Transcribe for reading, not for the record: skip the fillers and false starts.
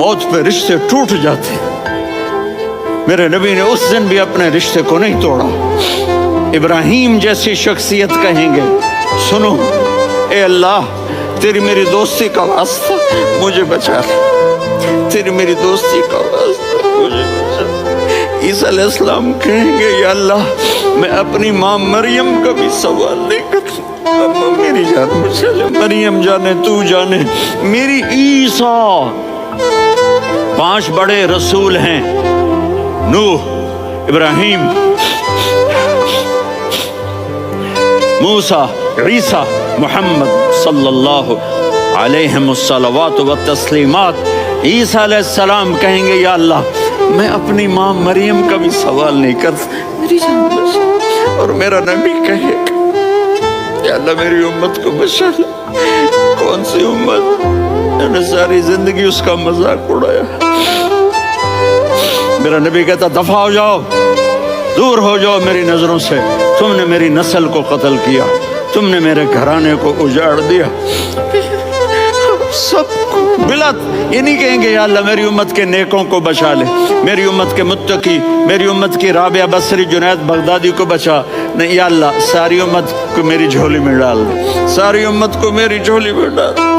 موت پہ رشتے ٹوٹ جاتے. میرے نبی نے اس دن بھی اپنے رشتے کو نہیں توڑا. ابراہیم جیسی شخصیت کہیں گے سنو اے اللہ تیری میری دوستی کا واسطہ مجھے بچا لے, تیری میری دوستی کا واسطہ مجھے بچا لے. عیسیٰ علیہ السلام کہیں گے یا اللہ میں اپنی ماں مریم کا بھی سوال نہیں کرتا, میری جان بچا لے. مریم جانے تو جانے میری عیسیٰ. 5 بڑے رسول ہیں, نوح, ابراہیم, موسیٰ, عیسیٰ, محمد صلی اللہ علیہ الصلوات والتسلیمات. عیسیٰ علیہ السلام کہیں گے یا اللہ میں اپنی ماں مریم کا بھی سوال نہیں کرتا, میری جان بچا. اور میرا نبی کہے یا اللہ میری امت کو بچا لے. کون سی امت؟ میں نے ساری زندگی اس کا مذاق اڑایا. میرا نبی کہتا دفع ہو جاؤ, دور ہو جاؤ میری نظروں سے, تم نے میری نسل کو قتل کیا, تم نے میرے گھرانے کو اجاڑ دیا. سب بلت یہ نہیں کہیں گے یا اللہ میری امت کے نیکوں کو بچا لے, میری امت کے متقی, میری امت کی رابعہ بصری, جنید بغدادی کو بچا. نہیں یا اللہ ساری امت کو میری جھولی میں ڈال دے, ساری امت کو میری جھولی میں ڈال دے.